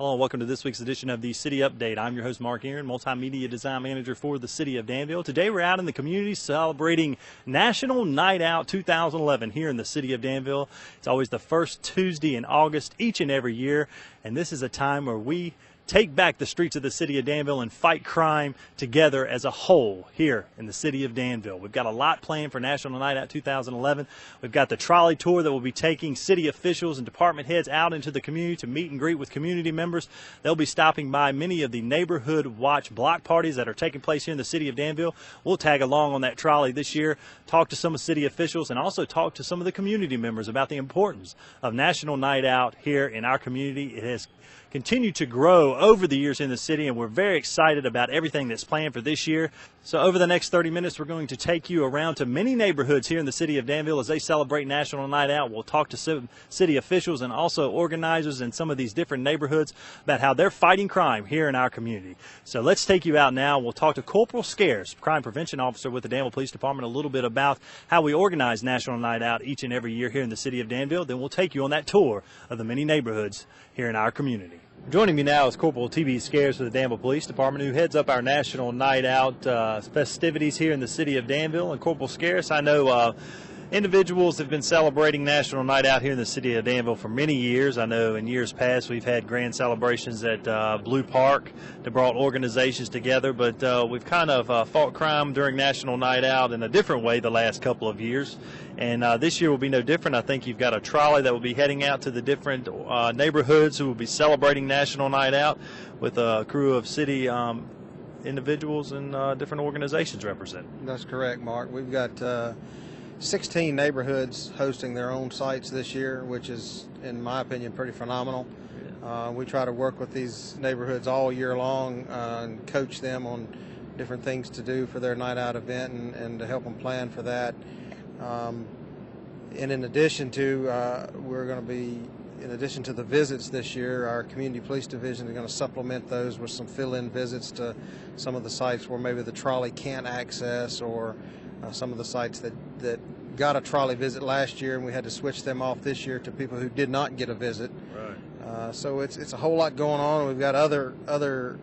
Hello and welcome to this week's edition of the City Update. I'm your host Mark Aaron, Multimedia Design Manager for the City of Danville. Today we're out in the community celebrating National Night Out 2011 here in the City of Danville. It's always the first Tuesday in August each and every year, and this is a time where we take back the streets of the City of Danville and fight crime together as a whole here in the City of Danville. We've got a lot planned for National Night Out 2011. We've got the trolley tour that will be taking city officials and department heads out into the community to meet and greet with community members. They'll be stopping by many of the neighborhood watch block parties that are taking place here in the City of Danville. We'll tag along on that trolley this year, talk to some of city officials, and also talk to some of the community members about the importance of National Night Out here in our community. It has continued to grow over the years in the city, and we're very excited about everything that's planned for this year. So over the next 30 minutes, we're going to take you around to many neighborhoods here in the City of Danville as they celebrate National Night Out. We'll talk to some city officials and also organizers in some of these different neighborhoods about how they're fighting crime here in our community. So let's take you out now. We'll talk to Corporal Scares, Crime Prevention Officer with the Danville Police Department, a little bit about how we organize National Night Out each and every year here in the City of Danville. Then we'll take you on that tour of the many neighborhoods here in our community. Joining me now is Corporal T.B. Scares for the Danville Police Department, who heads up our National Night Out festivities here in the City of Danville. And Corporal Scares, I know individuals have been celebrating National Night Out here in the City of Danville for many years. I know in years past we've had grand celebrations at Blue Park that brought organizations together, but we've kind of fought crime during National Night Out in a different way the last couple of years. And this year will be no different. I think you've got a trolley that will be heading out to the different neighborhoods who will be celebrating National Night Out with a crew of city individuals and different organizations represented. That's correct, Mark. We've got 16 neighborhoods hosting their own sites this year, which is, in my opinion, pretty phenomenal. We try to work with these neighborhoods all year long and coach them on different things to do for their night out event and to help them plan for that. And in addition to, we're going to be, in addition to the visits this year, our community police division is going to supplement those with some fill-in visits to some of the sites where maybe the trolley can't access, or some of the sites that got a trolley visit last year and we had to switch them off this year to people who did not get a visit. Right. So it's a whole lot going on. We've got other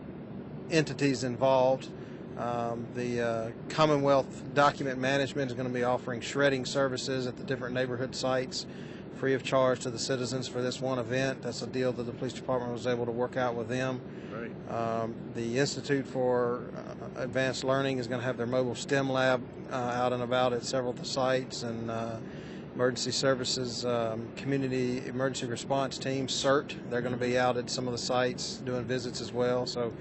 entities involved. The Commonwealth Document Management is going to be offering shredding services at the different neighborhood sites free of charge to the citizens for this one event. That's a deal that the police department was able to work out with them. Right. The Institute for Advanced Learning is going to have their mobile STEM lab out and about at several of the sites, and emergency services, community emergency response team, CERT, they're going to be out at some of the sites doing visits as well. So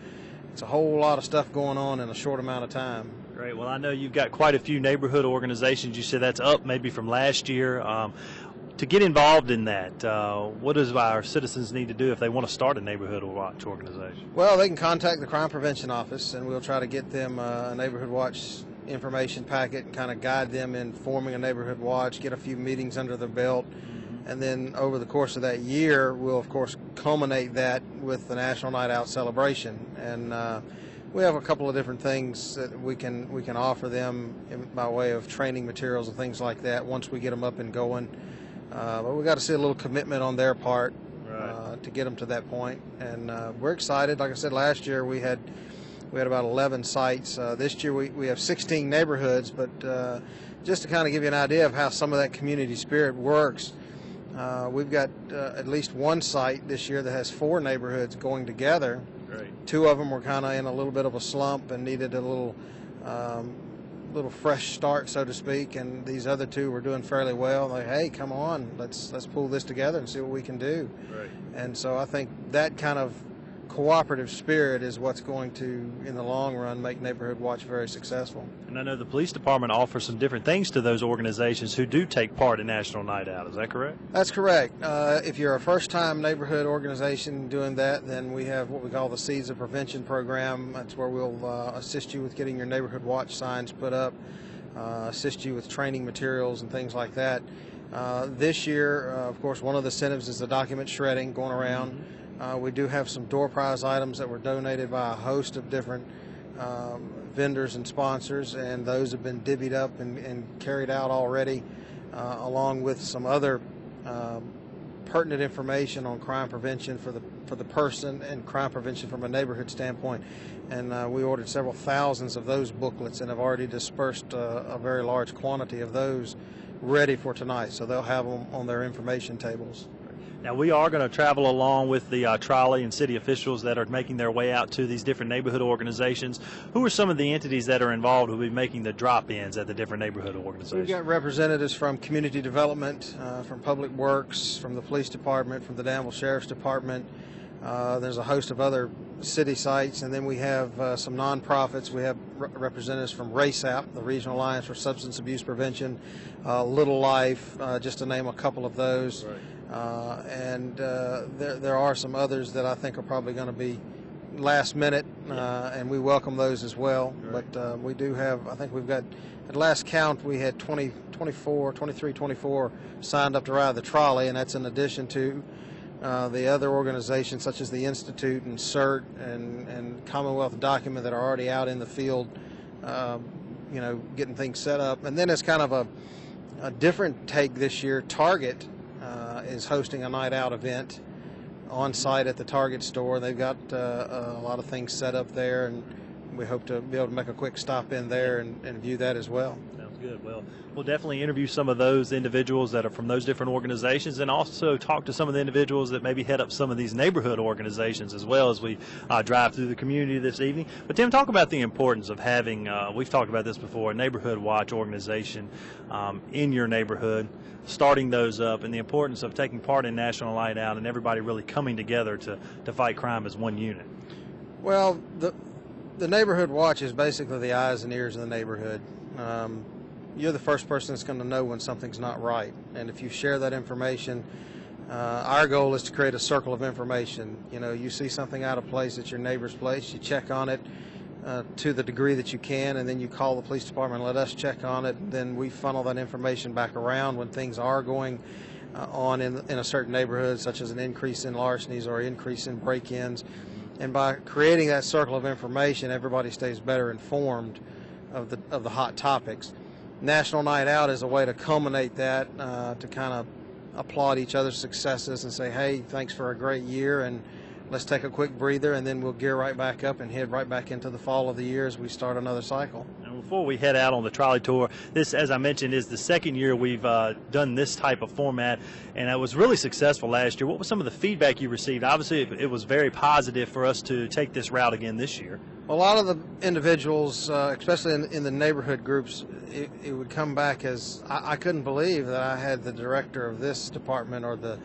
it's a whole lot of stuff going on in a short amount of time. Great. Well, I know you've got quite a few neighborhood organizations. You said that's up maybe from last year. To get involved in that, what does our citizens need to do if they want to start a neighborhood watch organization? Well, they can contact the Crime Prevention Office, and we'll try to get them a neighborhood watch information packet and kind of guide them in forming a neighborhood watch, get a few meetings under their belt. And then over the course of that year, we'll, of course, culminate that with the National Night Out celebration. And we have a couple of different things that we can offer them by way of training materials and things like that once we get them up and going. But we've got to see a little commitment on their part. Right. To get them to that point. And we're excited. Like I said, last year we had about 11 sites. This year we have 16 neighborhoods, but just to kind of give you an idea of how some of that community spirit works, we've got at least one site this year that has 4 neighborhoods going together. Right. 2 of them were kind of in a little bit of a slump and needed a little fresh start, so to speak, and these other 2 were doing fairly well. Like, hey, come on, let's pull this together and see what we can do. Right. And so I think that kind of cooperative spirit is what's going to, in the long run, make Neighborhood Watch very successful. And I know the police department offers some different things to those organizations who do take part in National Night Out. Is that correct? That's correct. If you're a first-time neighborhood organization doing that, then we have what we call the Seeds of Prevention program. That's where we'll assist you with getting your Neighborhood Watch signs put up, assist you with training materials and things like that. This year, of course, one of the incentives is the document shredding going around. Mm-hmm. We do have some door prize items that were donated by a host of different vendors and sponsors, and those have been divvied up and carried out already, along with some other pertinent information on crime prevention for the person and crime prevention from a neighborhood standpoint. And we ordered several thousands of those booklets and have already dispersed a very large quantity of those ready for tonight, so they'll have them on their information tables. Now, we are going to travel along with the trolley and city officials that are making their way out to these different neighborhood organizations. Who are some of the entities that are involved who will be making the drop-ins at the different neighborhood organizations? We've got representatives from community development, from public works, from the police department, from the Danville Sheriff's Department. There's a host of other city sites, and then we have some nonprofits. We have representatives from RACEAP, the Regional Alliance for Substance Abuse Prevention, Little Life, just to name a couple of those. Right. And there are some others that I think are probably going to be last minute, and we welcome those as well. Right. But we do have, I think we've got, at last count, we had 24 signed up to ride the trolley, and that's in addition to the other organizations such as the Institute and CERT and Commonwealth Document that are already out in the field, getting things set up. And then it's kind of a different take this year. Target is hosting a night out event on site at the Target store. They've got a lot of things set up there, and we hope to be able to make a quick stop in there and view that as well. Sounds good. Well, we'll definitely interview some of those individuals that are from those different organizations, and also talk to some of the individuals that maybe head up some of these neighborhood organizations as well as we drive through the community this evening. But Tim, talk about the importance of having, we've talked about this before, a neighborhood watch organization in your neighborhood, starting those up, and the importance of taking part in National Night Out and everybody really coming together to fight crime as one unit. Well, the neighborhood watch is basically the eyes and ears of the neighborhood. You're the first person that's going to know when something's not right, and if you share that information, our goal is to create a circle of information. You see something out of place at your neighbor's place, you check on it to the degree that you can, and then you call the police department and let us check on it. Then we funnel that information back around when things are going on in a certain neighborhood, such as an increase in larcenies or increase in break-ins. And by creating that circle of information, everybody stays better informed of the hot topics. National Night Out is a way to culminate that, to kind of applaud each other's successes and say, hey, thanks for a great year, and let's take a quick breather, and then we'll gear right back up and head right back into the fall of the year as we start another cycle. And before we head out on the trolley tour, this, as I mentioned, is the second year we've done this type of format, and it was really successful last year. What was some of the feedback you received? Obviously, it was very positive for us to take this route again this year. A lot of the individuals, especially in the neighborhood groups, it would come back as, I couldn't believe that I had the director of this department or the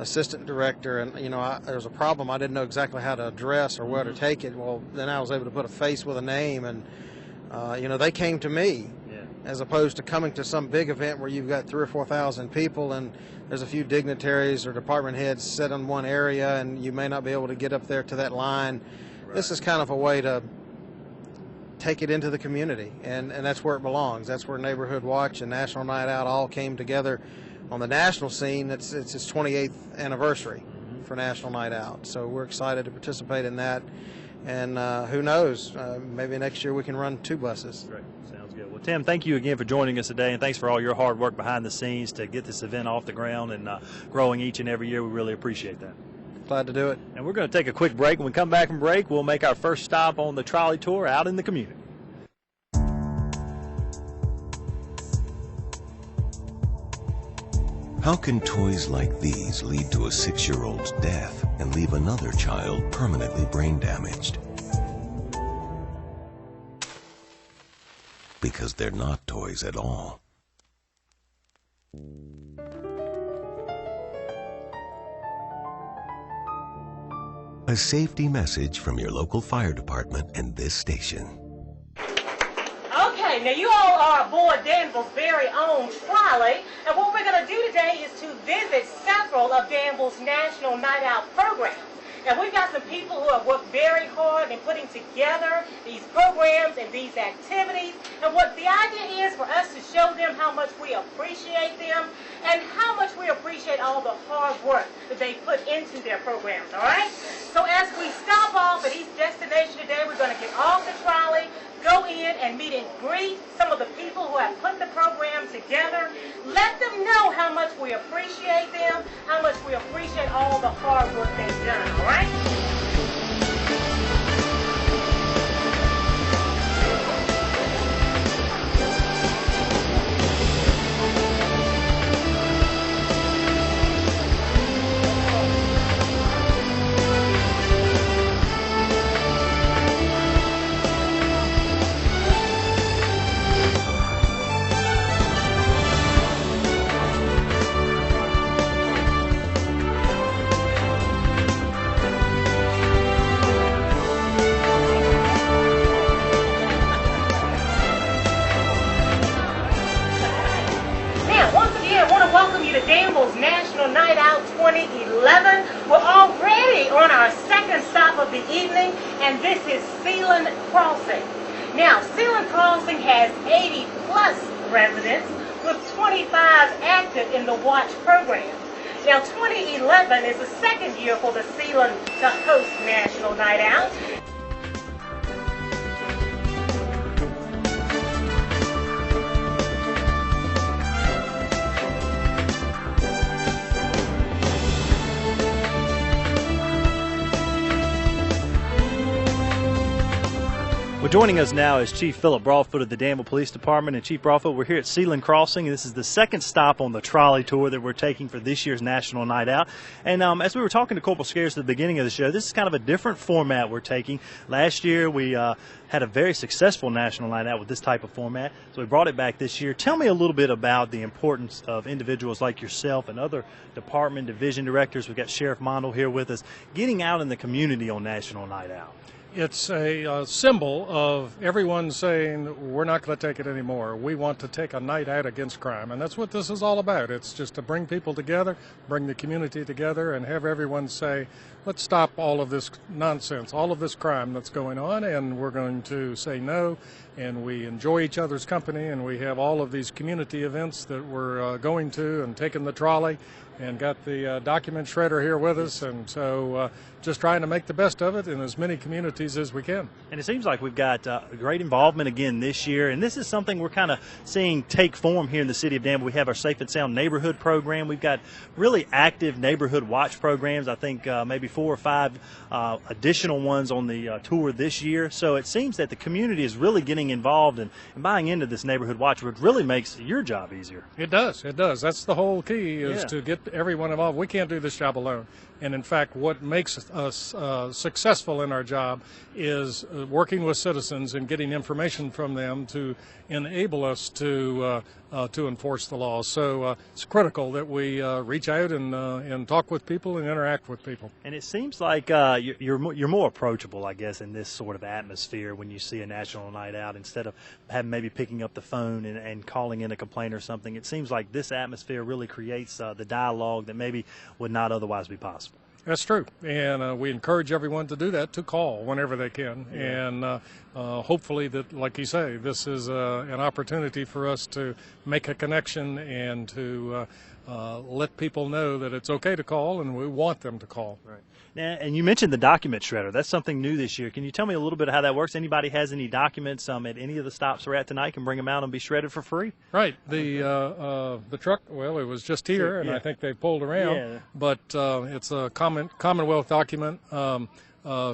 assistant director, and there was a problem I didn't know exactly how to address or where to take it. Well, then I was able to put a face with a name, and they came to me, as opposed to coming to some big event where you've got 3,000 or 4,000 people and there's a few dignitaries or department heads set in one area and you may not be able to get up there to that line. Right. This is kind of a way to take it into the community, and that's where it belongs. That's where Neighborhood Watch and National Night Out all came together on the national scene. It's its 28th anniversary for National Night Out, so we're excited to participate in that. And who knows, maybe next year we can run 2 buses. Great. Sounds good. Well, Tim, thank you again for joining us today, and thanks for all your hard work behind the scenes to get this event off the ground and growing each and every year. We really appreciate that. Glad to do it. And we're going to take a quick break. When we come back from break, we'll make our first stop on the trolley tour out in the community. How can toys like these lead to a 6-year-old's death and leave another child permanently brain damaged? Because they're not toys at all. A safety message from your local fire department and this station. Okay, now you all are aboard Danville's very own trolley, and what we're going to do today is to visit several of Danville's National Night Out programs. And we've got some people who have worked very hard in putting together these programs and these activities. And what the idea is for us to show them how much we appreciate them and how much we appreciate all the hard work that they put into their programs, all right? So as we stop off at each destination today, we're going to get off the trolley, go in and meet and greet some of the people who have put the programs together. Let them know how much we appreciate them, how much we appreciate all the hard work they've done, all right? Danville's National Night Out 2011. We're already on our second stop of the evening, and this is Sealand Crossing. Now, Sealand Crossing has 80 plus residents with 25 active in the watch program. Now, 2011 is the second year for the Sealand to host National Night Out. Well, joining us now is Chief Philip Broadfoot of the Danville Police Department. And Chief Broadfoot, we're here at Sealand Crossing, and this is the second stop on the trolley tour that we're taking for this year's National Night Out. And as we were talking to Corporal Scares at the beginning of the show, this is kind of a different format we're taking. Last year we had a very successful National Night Out with this type of format, so we brought it back this year. Tell me a little bit about the importance of individuals like yourself and other department division directors. We've got Sheriff Mondel here with us, getting out in the community on National Night Out. It's a symbol of everyone saying, we're not going to take it anymore. We want to take a night out against crime. And that's what this is all about. It's just to bring people together, bring the community together, and have everyone say, let's stop all of this nonsense, all of this crime that's going on, and we're going to say no. And we enjoy each other's company, and we have all of these community events that we're going to, and taking the trolley, and got the document shredder here with us, and so just trying to make the best of it in as many communities as we can. And it seems like we've got great involvement again this year, and this is something we're kind of seeing take form here in the city of Danville. We have our Safe and Sound neighborhood program. We've got really active neighborhood watch programs. I think maybe 4 or 5 additional ones on the tour this year. So it seems that the community is really getting involved and buying into this neighborhood watch, which really makes your job easier. It does. It does. That's the whole key, is to get everyone involved. We can't do this job alone. And in fact, what makes us successful in our job is working with citizens and getting information from them to enable us to enforce the law. So it's critical that we reach out and talk with people and interact with people. And it seems like you're more approachable, I guess, in this sort of atmosphere when you see a National Night Out, instead of maybe picking up the phone and calling in a complaint or something. It seems like this atmosphere really creates the dialogue that maybe would not otherwise be possible. That's true, and we encourage everyone to do that, to call whenever they can, and hopefully that, like you say, this is an opportunity for us to make a connection and to let people know that it's okay to call, and we want them to call. Right. Now, and you mentioned the document shredder. That's something new this year. Can you tell me a little bit of how that works? Anybody has any documents at any of the stops we're at tonight can bring them out and be shredded for free? Right. The truck, well, it was just here, and I think they pulled around, but it's a Commonwealth document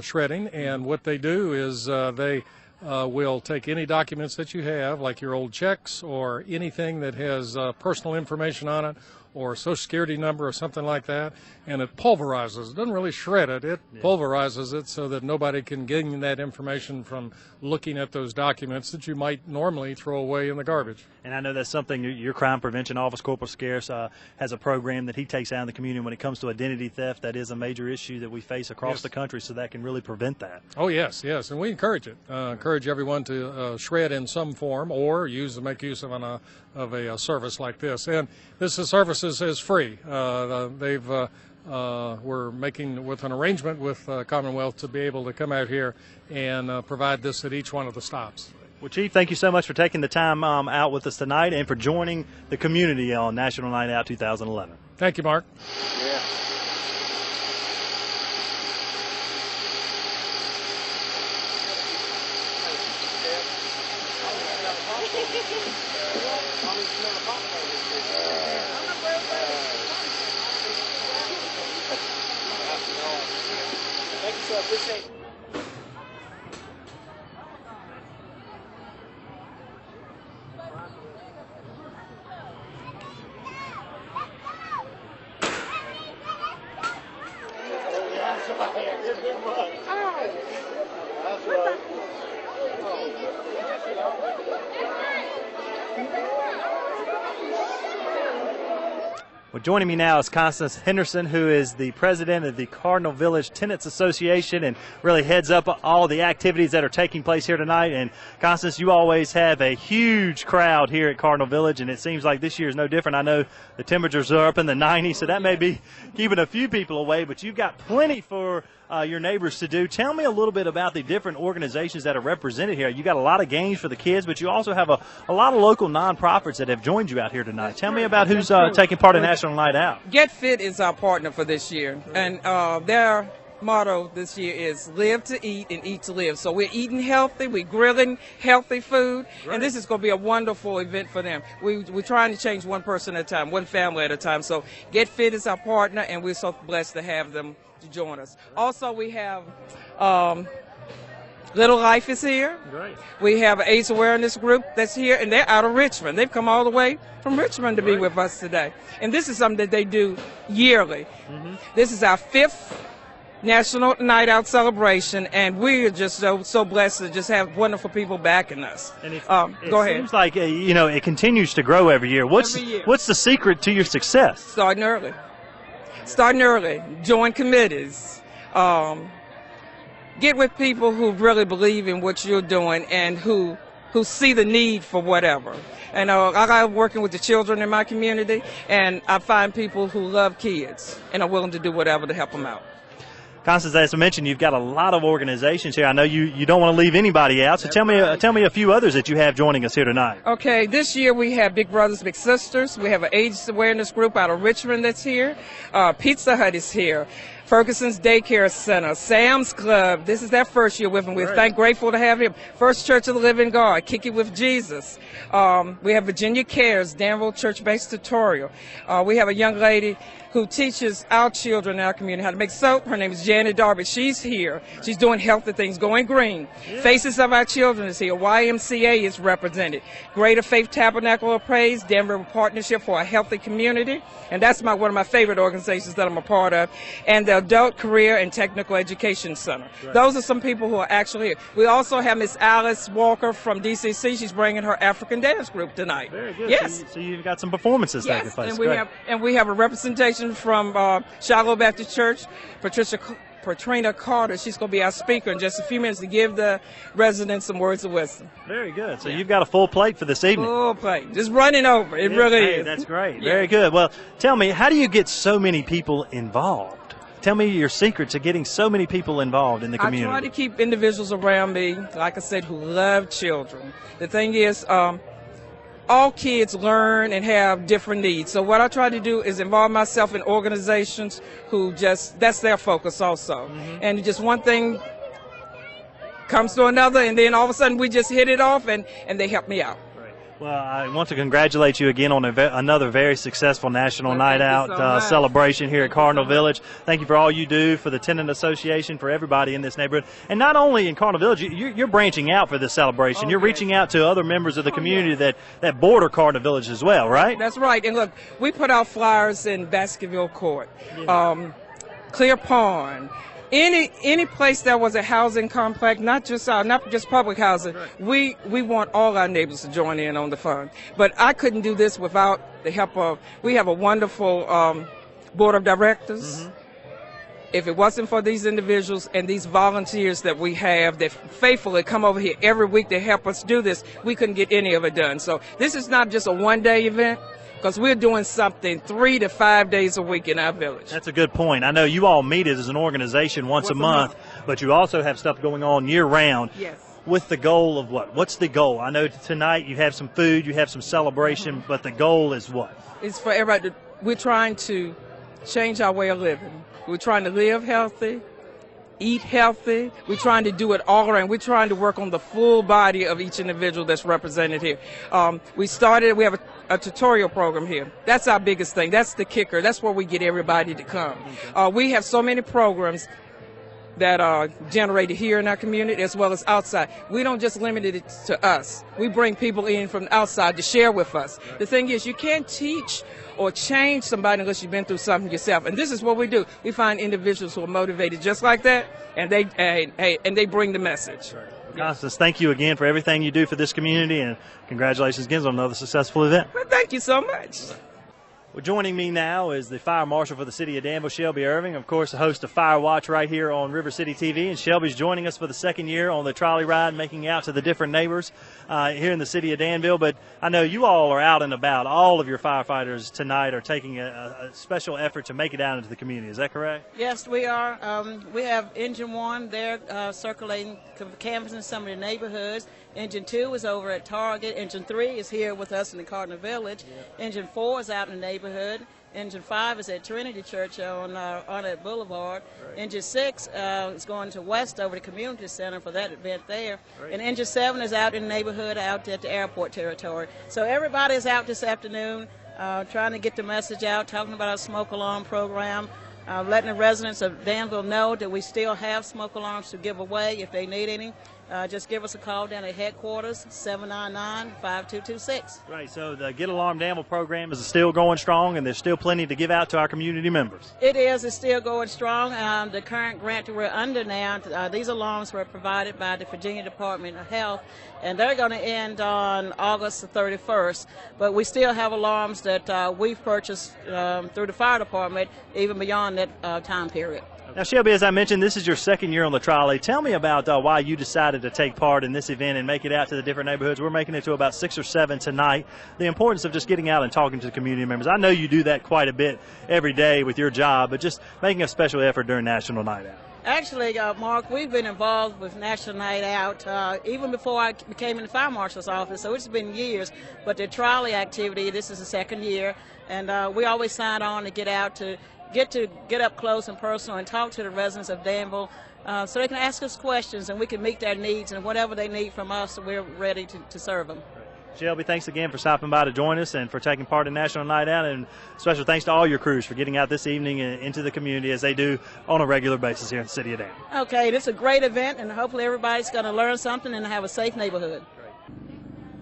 shredding, and what they do is they will take any documents that you have, like your old checks or anything that has personal information on it, or a Social Security number or something like that, and it pulverizes. It doesn't really shred it. It pulverizes it so that nobody can gain that information from looking at those documents that you might normally throw away in the garbage. And I know that's something your crime prevention office, Corporal Scares, has a program that he takes out in the community when it comes to identity theft. That is a major issue that we face across the country, so that can really prevent that. Oh, yes, and we encourage it. Encourage everyone to shred in some form or make use of a service like this. And this service is free. We're making with an arrangement with Commonwealth to be able to come out here and provide this at each one of the stops. Well, Chief, thank you so much for taking the time out with us tonight and for joining the community on National Night Out 2011. Thank you, Mark. Yeah. Well, joining me now is Constance Henderson, who is the president of the Cardinal Village Tenants Association and really heads up all the activities that are taking place here tonight. And Constance, you always have a huge crowd here at Cardinal Village, and it seems like this year is no different. I know the temperatures are up in the 90s, so that may be keeping a few people away, but you've got plenty for your neighbors to do. Tell me a little bit about the different organizations that are represented here. You got a lot of games for the kids, but you also have a lot of local nonprofits that have joined you out here tonight. Tell me about who's taking part in National Night Out. Get Fit is our partner for this year, and their motto this year is live to eat and eat to live. So we're eating healthy, we're grilling healthy food, and this is going to be a wonderful event for them. We're trying to change one person at a time, one family at a time. So Get Fit is our partner, and we're so blessed to have them to join us. Also, we have Little Life is here. Great. We have an AIDS awareness group that's here, and they're out of Richmond. They've come all the way from Richmond to be with us today. And this is something that they do yearly. This is our 5th National Night Out celebration, and we are just so blessed to just have wonderful people backing us. And it go ahead. seems like it continues to grow every year. What's the secret to your success? Starting early. Join committees. Get with people who really believe in what you're doing and who see the need for whatever. And I like working with the children in my community, and I find people who love kids and are willing to do whatever to help them out. Constance, as I mentioned, you've got a lot of organizations here. I know you don't want to leave anybody out, so tell me a few others that you have joining us here tonight. Okay, this year we have Big Brothers Big Sisters. We have an AIDS awareness group out of Richmond that's here. Pizza Hut is here. Ferguson's Daycare Center, Sam's Club. This is their first year with him. We're grateful to have him. First Church of the Living God, Kick It With Jesus. We have Virginia Cares, Danville Church-based tutorial. We have a young lady who teaches our children in our community how to make soap. Her name is Janet Darby. She's here. She's doing healthy things, going green. Faces of Our Children is here. YMCA is represented. Greater Faith Tabernacle of Praise, Denver Partnership for a Healthy Community. And that's one of my favorite organizations that I'm a part of. And the Adult Career and Technical Education Center. Those are some people who are actually here. We also have Miss Alice Walker from DCC. She's bringing her African dance group tonight. Very good. Yes. So you've got some performances taking place. And we have a representation from Shiloh Baptist Church, Patrina Carter. She's going to be our speaker in just a few minutes to give the residents some words of wisdom. Very good. So you've got a full plate for this evening. Full plate. Just running over. It really is. That's great. Very good. Well, tell me, how do you get so many people involved? Tell me your secret to getting so many people involved in the community. I try to keep individuals around me, like I said, who love children. The thing is, all kids learn and have different needs. So what I try to do is involve myself in organizations who that's their focus also. And just one thing comes to another, and then all of a sudden we just hit it off, and they help me out. Well, I want to congratulate you again on another very successful National Night Out celebration here at Cardinal Village. Thank you for all you do for the Tenant Association, for everybody in this neighborhood. And not only in Cardinal Village, you're branching out for this celebration. You're reaching out to other members of the community that border Cardinal Village as well, right? That's right. And look, we put out flyers in Baskerville Court, Clear Pond, any place that was a housing complex, not just public housing. We want all our neighbors to join in on the fund. But I couldn't do this without the help of, we have a wonderful board of directors. If it wasn't for these individuals and these volunteers that we have that faithfully come over here every week to help us do this, we couldn't get any of it done. So this is not just a one-day event, because we're doing something 3 to 5 days a week in our village. That's a good point. I know you all meet as an organization once a month, but you also have stuff going on year-round. Yes. With the goal of what? What's the goal? I know tonight you have some food, you have some celebration, but the goal is what? It's for everybody. We're trying to change our way of living. We're trying to live healthy, eat healthy. We're trying to do it all around. We're trying to work on the full body of each individual that's represented here. We have a tutorial program here. That's our biggest thing. That's the kicker. That's where we get everybody to come. We have so many programs. that are generated here in our community as well as outside. We don't just limit it to us. We bring people in from outside to share with us. The thing is, you can't teach or change somebody unless you've been through something yourself. And this is what we do. We find individuals who are motivated just like that, and they bring the message. Constance, thank you again for everything you do for this community, and congratulations again on another successful event. Well, thank you so much. Well, joining me now is the Fire Marshal for the City of Danville, Shelby Irving, of course, the host of Fire Watch right here on River City TV. And Shelby's joining us for the second year on the trolley ride, making out to the different neighbors here in the City of Danville. But I know you all are out and about. All of your firefighters tonight are taking a special effort to make it out into the community. Is that correct? Yes, we are. We have Engine 1 there circulating, canvassing some of the neighborhoods. Engine 2 is over at Target. Engine 3 is here with us in the Cardinal Village. Engine 4 is out in the neighborhood. Engine 5 is at Trinity Church on Arnett Boulevard. Right. Engine 6 is going to West over the Community Center for that event there. Right. And Engine 7 is out in the neighborhood, out at the airport territory. So everybody is out this afternoon trying to get the message out, talking about our smoke alarm program, letting the residents of Danville know that we still have smoke alarms to give away if they need any. Just give us a call down at headquarters, 799-5226. Right, so the Get Alarm Danville program is still going strong, and there's still plenty to give out to our community members. It is. It's still going strong. The current grant that we're under now, these alarms were provided by the Virginia Department of Health, and they're going to end on August the 31st. But we still have alarms that we've purchased through the fire department, even beyond that time period. Now, Shelby, as I mentioned, this is your second year on the trolley. Tell me about why you decided to take part in this event and make it out to the different neighborhoods. We're making it to about 6 or 7 tonight. The importance of just getting out and talking to the community members. I know you do that quite a bit every day with your job, but just making a special effort during National Night Out. Actually, Mark, we've been involved with National Night Out even before I became in the Fire Marshal's office, so it's been years. But the trolley activity, this is the second year, and we always sign on to get out to get up close and personal and talk to the residents of Danville so they can ask us questions and we can meet their needs, and whatever they need from us, we're ready to serve them. Shelby, thanks again for stopping by to join us and for taking part in National Night Out, and special thanks to all your crews for getting out this evening into the community as they do on a regular basis here in the City of Danville. Okay, this is a great event, and hopefully everybody's going to learn something and have a safe neighborhood.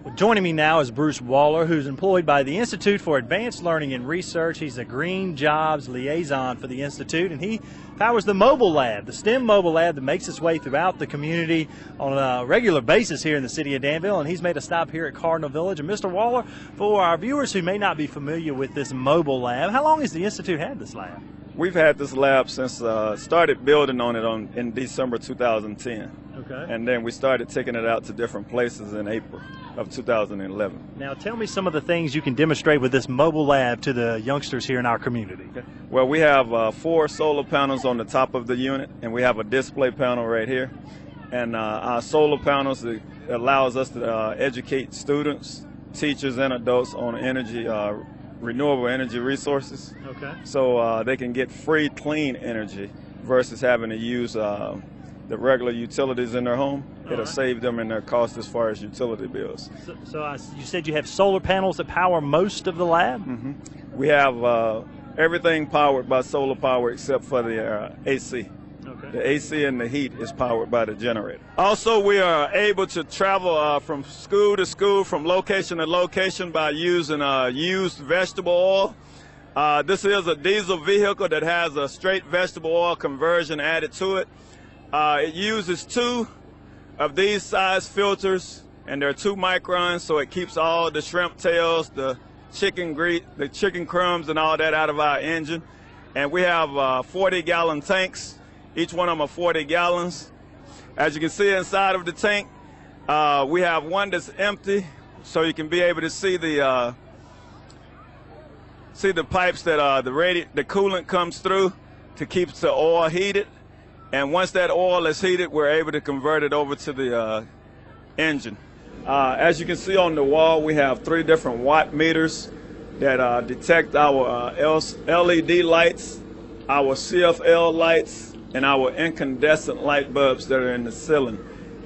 Well, joining me now is Bruce Waller, who's employed by the Institute for Advanced Learning and Research. He's a Green Jobs Liaison for the Institute, and he powers the mobile lab, the STEM mobile lab that makes its way throughout the community on a regular basis here in the City of Danville, and he's made a stop here at Cardinal Village. And Mr. Waller, for our viewers who may not be familiar with this mobile lab, how long has the Institute had this lab? We've had this lab since started building on it in December 2010. Okay. And then we started taking it out to different places in April of 2011. Now tell me some of the things you can demonstrate with this mobile lab to the youngsters here in our community. Okay. Well, we have 4 solar panels on the top of the unit, and we have a display panel right here. And our solar panels allows us to educate students, teachers, and adults on energy, renewable energy resources. Okay. So they can get free, clean energy versus having to use the regular utilities in their home. It'll save them in their cost as far as utility bills. So you said you have solar panels that power most of the lab? Mm-hmm. We have everything powered by solar power except for the AC. Okay. The AC and the heat is powered by the generator. Also, we are able to travel from school to school, from location to location by using used vegetable oil. This is a diesel vehicle that has a straight vegetable oil conversion added to it. It uses 2 of these size filters, and they're 2 microns, so it keeps all the shrimp tails, the chicken crumbs, and all that out of our engine. And we have 40-gallon tanks. Each one of them are 40 gallons. As you can see inside of the tank, we have one that's empty, so you can be able to see the pipes that the coolant comes through to keep the oil heated. And once that oil is heated, we're able to convert it over to the engine. As you can see on the wall, we have 3 different watt meters that detect our LED lights, our CFL lights, and our incandescent light bulbs that are in the ceiling.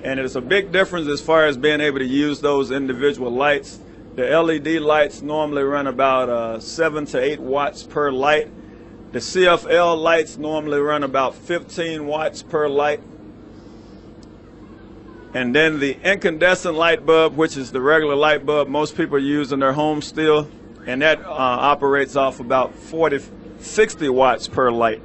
And it's a big difference as far as being able to use those individual lights. The LED lights normally run about 7 to 8 watts per light. The CFL lights normally run about 15 watts per light. And then the incandescent light bulb, which is the regular light bulb most people use in their homes still, and that operates off about 60 watts per light.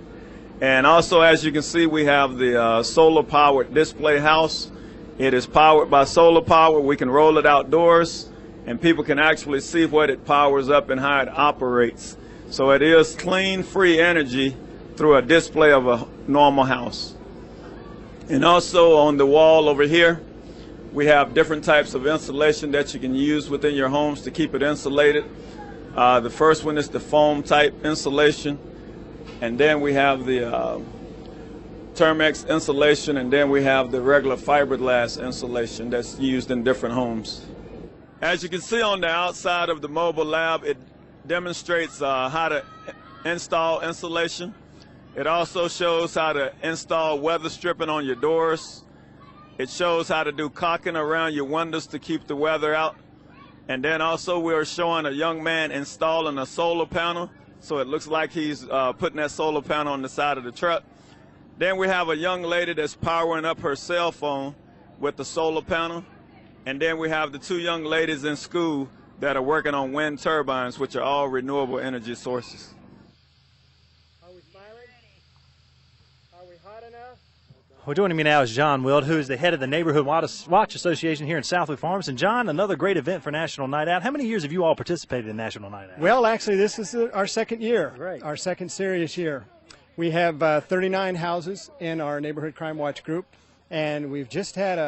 And also, as you can see, we have the solar-powered display house. It is powered by solar power. We can roll it outdoors, and people can actually see what it powers up and how it operates. So it is clean, free energy through a display of a normal house. And also on the wall over here, we have different types of insulation that you can use within your homes to keep it insulated. The first one is the foam type insulation. And then we have the Termex insulation, and then we have the regular fiberglass insulation that's used in different homes. As you can see on the outside of the mobile lab, it demonstrates how to install insulation. It also shows how to install weather stripping on your doors. It shows how to do caulking around your windows to keep the weather out. And then also we're showing a young man installing a solar panel. So it looks like he's putting that solar panel on the side of the truck. Then we have a young lady that's powering up her cell phone with the solar panel. And then we have the two young ladies in school that are working on wind turbines, which are all renewable energy sources. Are we smiling? Are we hot enough? Well, joining me now is John Wild, who is the head of the Neighborhood Watch Association here in Southwick Farms. And John, another great event for National Night Out. How many years have you all participated in National Night Out? Well, actually, this is our second year, Great. Our second serious year. We have 39 houses in our Neighborhood Crime Watch group, and we've just had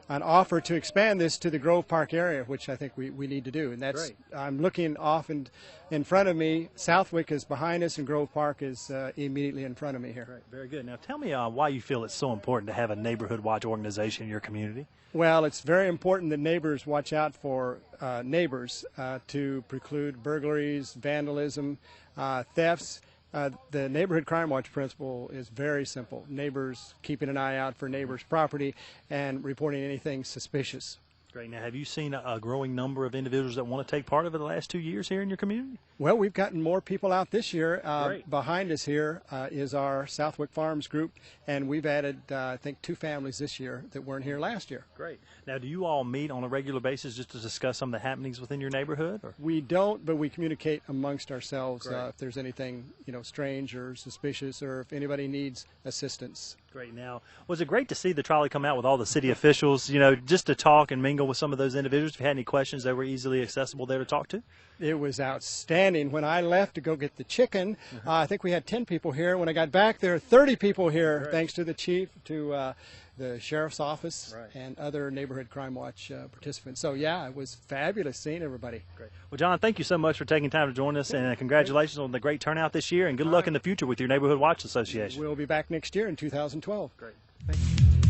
an offer to expand this to the Grove Park area, which I think we need to do. And that's Great. I'm looking off and in front of me. Southwick is behind us, and Grove Park is immediately in front of me here. Great. Very good. Now tell me why you feel it's so important to have a Neighborhood Watch organization in your community. Well, it's very important that neighbors watch out for neighbors to preclude burglaries, vandalism, thefts. The Neighborhood Crime Watch principle is very simple. Neighbors keeping an eye out for neighbors' property and reporting anything suspicious. Great. Now, have you seen a growing number of individuals that want to take part of it the last 2 years here in your community? Well, we've gotten more people out this year. Great. Behind us here is our Southwick Farms group, and we've added, I think, 2 families this year that weren't here last year. Great. Now, do you all meet on a regular basis just to discuss some of the happenings within your neighborhood? Or? We don't, but we communicate amongst ourselves Great. if there's anything, strange or suspicious, or if anybody needs assistance. Great. Now, was it great to see the trolley come out with all the city officials, just to talk and mingle with some of those individuals? If you had any questions, they were easily accessible there to talk to? It was outstanding. When I left to go get the chicken, I think we had 10 people here. When I got back, there were 30 people here, Great. thanks to the chief, to the sheriff's office, Right. and other Neighborhood Crime Watch participants. So, yeah, it was fabulous seeing everybody. Great. Well, John, thank you so much for taking time to join us, and congratulations on the great turnout this year, and good luck in the future with your Neighborhood Watch Association. We'll be back next year in 2012. Great. Thank you.